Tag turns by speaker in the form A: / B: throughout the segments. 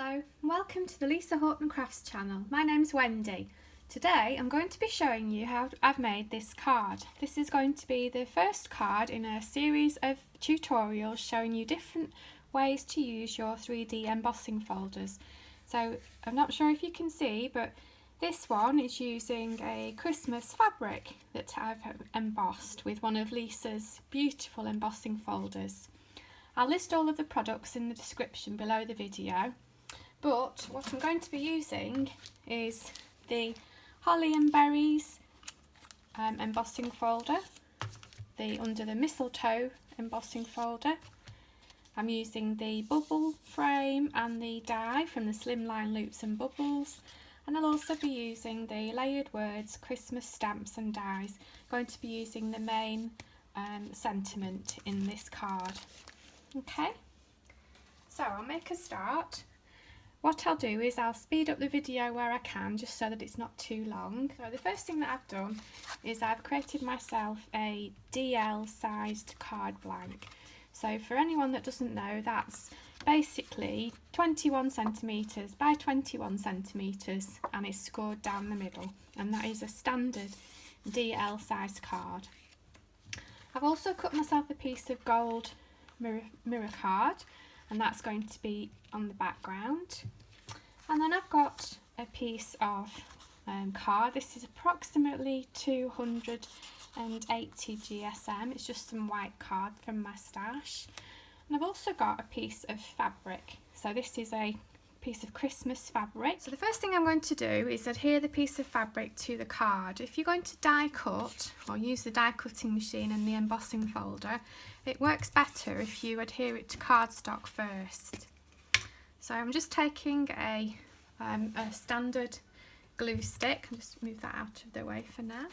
A: Hello, welcome to the Lisa Horton Crafts channel. My name's Wendy. Today I'm going to be showing you how I've made this card. This is going to be the first card in a series of tutorials showing you different ways to use your 3D embossing folders. So I'm not sure if you can see, but this one is using a Christmas fabric that I've embossed with one of Lisa's beautiful embossing folders. I'll list all of the products in the description below the video, but what I'm going to be using is the Holly and Berries embossing folder, under the Mistletoe embossing folder. I'm using the bubble frame and the die from the SLIMLINE Loops and Bubbles, and I'll also be using the Layered Words Christmas stamps and dies. I'm going to be using the main sentiment in this card. Okay, so I'll make a start. What I'll do is I'll speed up the video where I can, just so that it's not too long. So the first thing that I've done is I've created myself a DL sized card blank. So for anyone that doesn't know, that's basically 21 centimetres by 21 centimetres and it's scored down the middle, and that is a standard DL sized card. I've also cut myself a piece of gold mirror card, and that's going to be on the background. And then I've got a piece of card. This is approximately 280 GSM. It's just some white card from my stash. And I've also got a piece of fabric. So this is a piece of Christmas fabric. So the first thing I'm going to do is adhere the piece of fabric to the card. If you're going to die cut or use the die cutting machine and the embossing folder, it works better if you adhere it to cardstock first. So I'm just taking a standard glue stick. I'll just move that out of the way for now.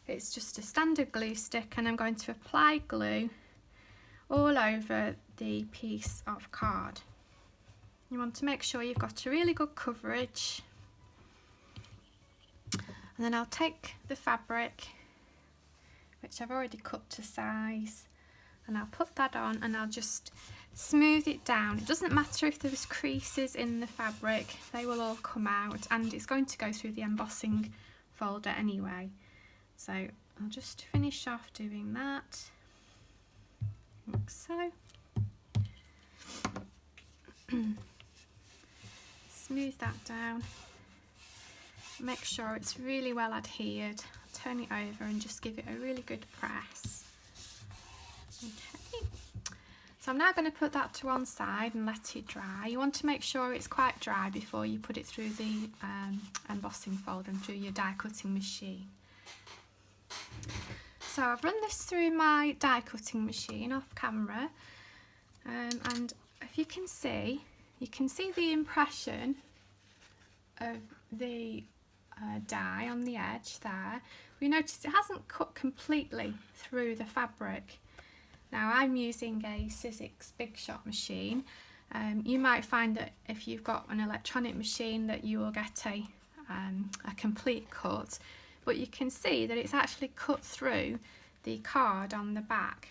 A: It's just a standard glue stick, and I'm going to apply glue all over the piece of card. You want to make sure you've got a really good coverage. And then I'll take the fabric, which I've already cut to size, and I'll put that on and I'll just smooth it down. It doesn't matter if there's creases in the fabric, they will all come out, and it's going to go through the embossing folder anyway. So I'll just finish off doing that, like so. Smooth that down, make sure it's really well adhered, turn it over and just give it a really good press. Okay, so I'm now going to put that to one side and let it dry. You want to make sure it's quite dry before you put it through the embossing folder and through your die cutting machine. So I've run this through my die cutting machine off camera, and if you can see the impression of the die on the edge there. We notice it hasn't cut completely through the fabric. Now I'm using a Sizzix Big Shot machine. You might find that if you've got an electronic machine that you will get a complete cut, but you can see that it's actually cut through the card on the back.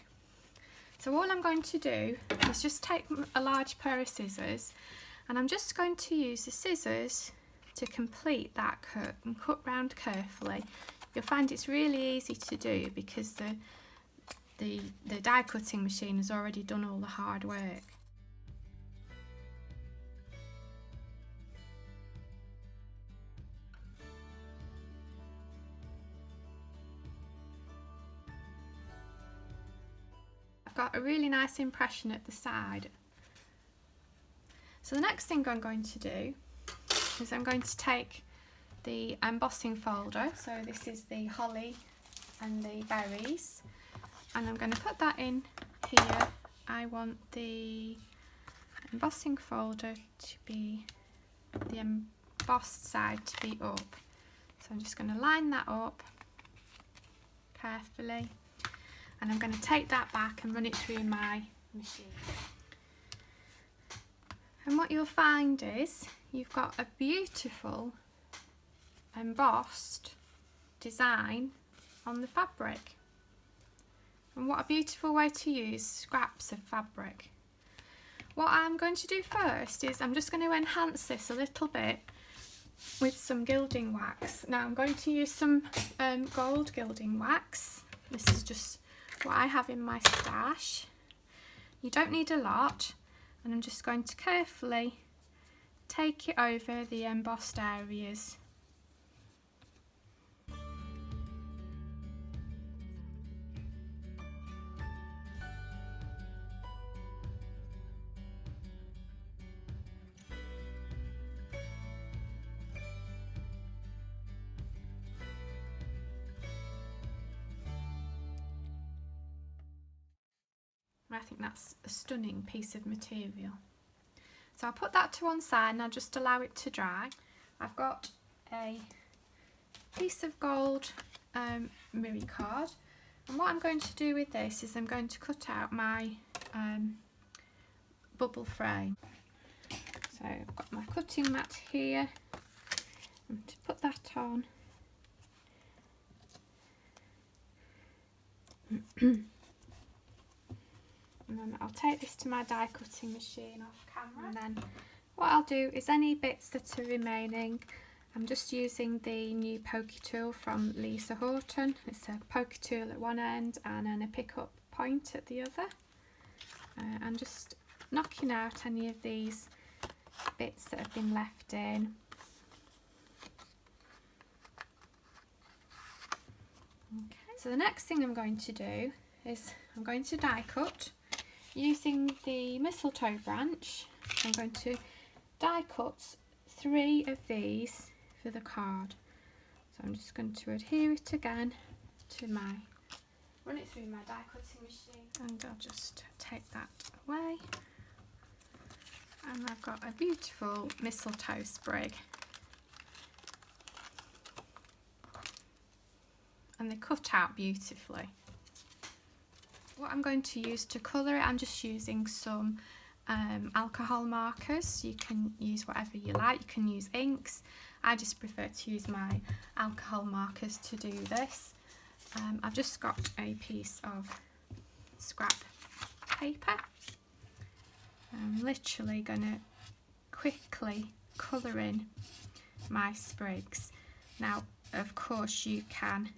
A: So all I'm going to do is just take a large pair of scissors, and I'm just going to use the scissors to complete that cut and cut round carefully. You'll find it's really easy to do because the die cutting machine has already done all the hard work. Got a really nice impression at the side. So the next thing I'm going to do is I'm going to take the embossing folder. So this is the Holly and the Berries, and I'm going to put that in here. I want the embossing folder to be, the embossed side to be up. So I'm just going to line that up carefully. And I'm going to take that back and run it through my machine. And what you'll find is you've got a beautiful embossed design on the fabric. And what a beautiful way to use scraps of fabric. What I'm going to do first is I'm just going to enhance this a little bit with some gilding wax. Now I'm going to use some gold gilding wax. This is just what I have in my stash. You don't need a lot, and I'm just going to carefully take it over the embossed areas. I think that's a stunning piece of material. So I'll put that to one side and I'll just allow it to dry. I've got a piece of gold mirror card, and what I'm going to do with this is I'm going to cut out my bubble frame. So I've got my cutting mat here. I'm going to put that on. And then I'll take this to my die cutting machine off camera, and then what I'll do is any bits that are remaining, I'm just using the new pokey tool from Lisa Horton. It's a pokey tool at one end and then a pick-up point at the other. I'm just knocking out any of these bits that have been left in. Okay, so the next thing I'm going to do is I'm going to die cut. Using the mistletoe branch, I'm going to die cut 3 of these for the card. So I'm just going to adhere it again to run it through my die cutting machine, and I'll just take that away. And I've got a beautiful mistletoe sprig. And they cut out beautifully. What I'm going to use to colour it, I'm just using some alcohol markers. You can use whatever you like, you can use inks. I just prefer to use my alcohol markers to do this. I've just got a piece of scrap paper. I'm literally going to quickly colour in my sprigs. Now, of course, you can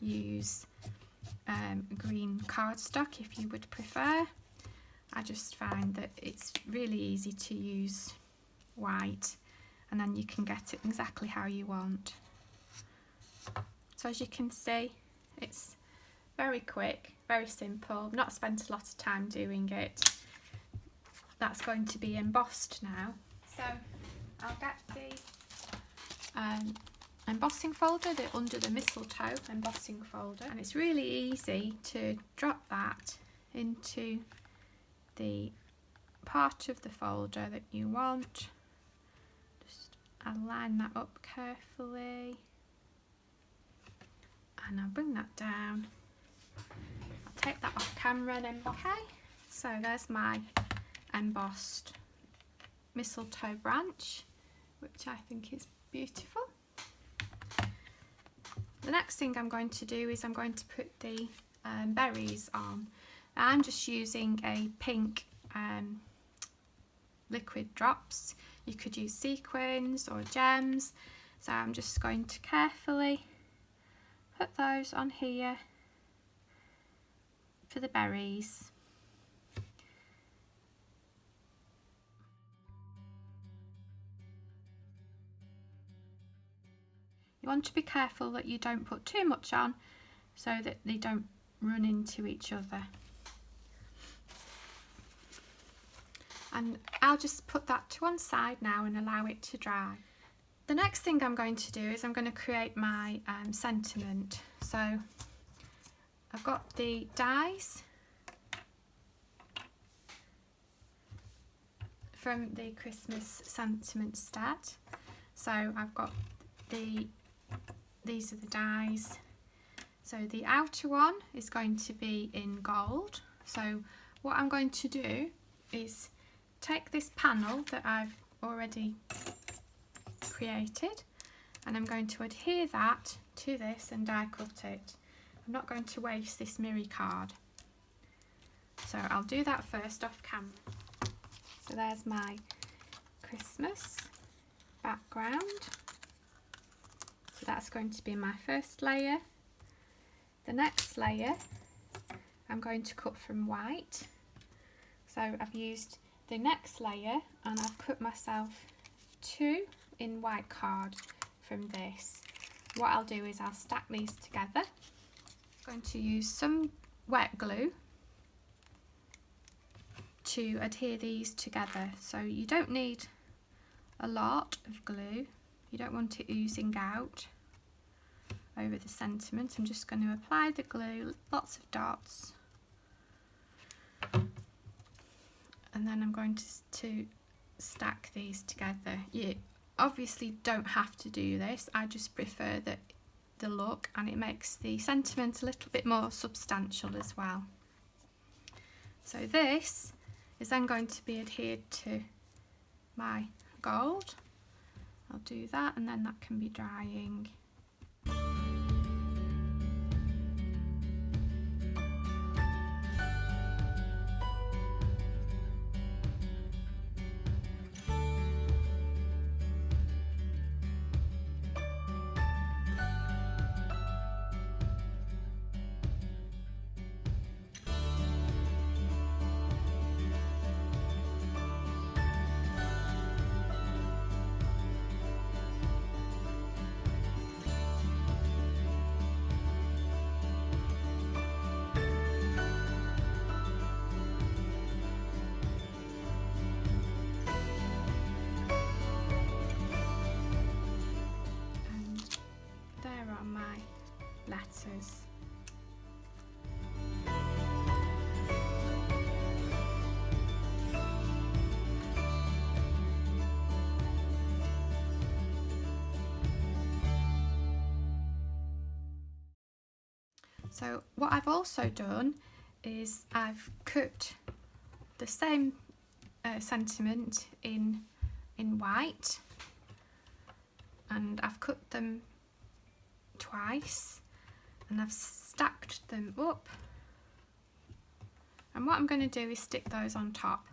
A: use green cardstock if you would prefer. I just find that it's really easy to use white, and then you can get it exactly how you want. So as you can see, it's very quick, very simple. I've not spent a lot of time doing it. That's going to be embossed now. So I'll get the embossing folder under the mistletoe embossing folder, and it's really easy to drop that into the part of the folder that you want. Just align that up carefully, and I'll bring that down. I'll take that off camera and emboss. Okay, so there's my embossed mistletoe branch, which I think is beautiful. The next thing I'm going to do is I'm going to put the berries on. I'm just using a pink liquid drops. You could use sequins or gems. So I'm just going to carefully put those on here for the berries. You want to be careful that you don't put too much on so that they don't run into each other. And I'll just put that to one side now and allow it to dry. The next thing I'm going to do is I'm going to create my sentiment. So I've got the dies from the Christmas sentiment set. So I've got these are the dies. So the outer one is going to be in gold. So what I'm going to do is take this panel that I've already created, and I'm going to adhere that to this and die cut it. I'm not going to waste this mirror card. So I'll do that first off camera. So there's my Christmas background. So that's going to be my first layer. The next layer I'm going to cut from white. So I've used the next layer and I've cut myself 2 in white card from this. What I'll do is I'll stack these together. I'm going to use some wet glue to adhere these together. So you don't need a lot of glue. You don't want it oozing out over the sentiment. I'm just going to apply the glue, lots of dots. And then I'm going to stack these together. You obviously don't have to do this. I just prefer the look, and it makes the sentiment a little bit more substantial as well. So this is then going to be adhered to my gold. I'll do that, and then that can be drying. Letters. So what I've also done is I've cut the same sentiment in white, and I've cut them twice, and I've stacked them up, and what I'm going to do is stick those on top.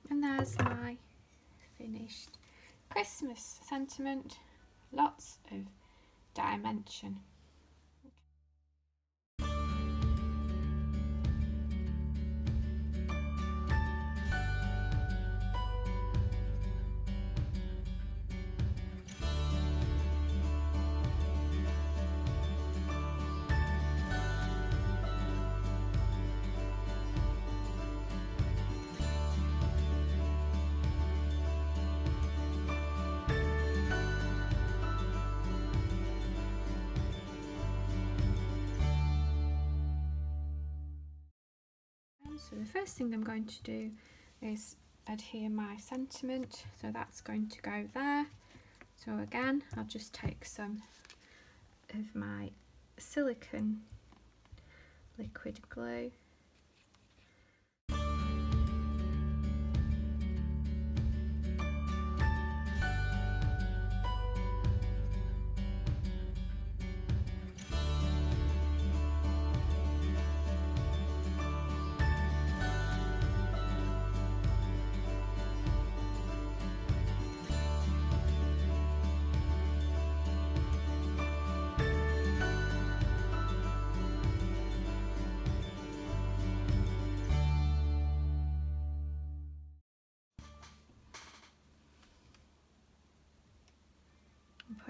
A: And there's my finished Christmas sentiment, lots of dimension. So the first thing I'm going to do is adhere my sentiment, so that's going to go there. So again, I'll just take some of my silicone liquid glue.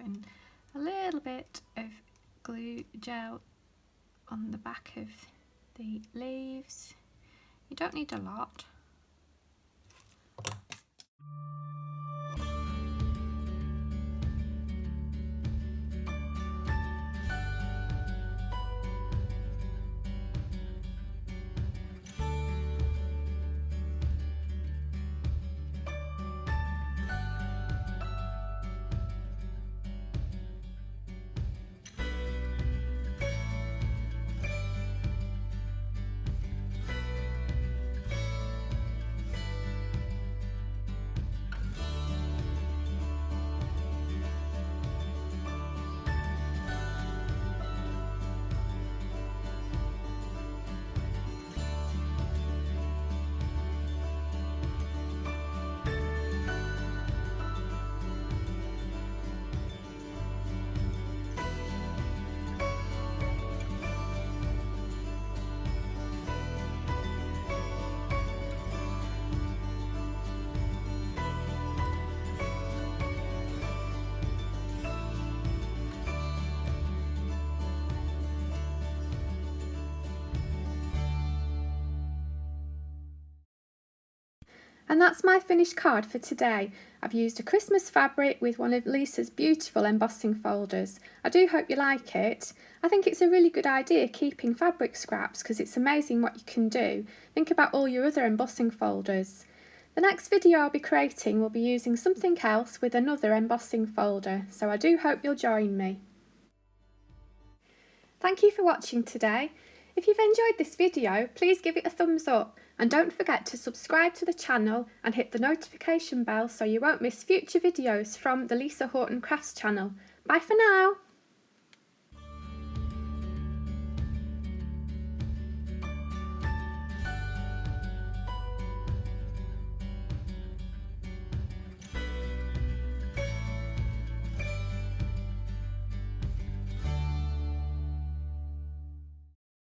A: putting a little bit of glue gel on the back of the leaves. You don't need a lot. And that's my finished card for today. I've used a Christmas fabric with one of Lisa's beautiful embossing folders. I do hope you like it. I think it's a really good idea keeping fabric scraps because it's amazing what you can do. Think about all your other embossing folders. The next video I'll be creating will be using something else with another embossing folder, so I do hope you'll join me. Thank you for watching today. If you've enjoyed this video, please give it a thumbs up and don't forget to subscribe to the channel and hit the notification bell so you won't miss future videos from the Lisa Horton Crafts channel. Bye for now!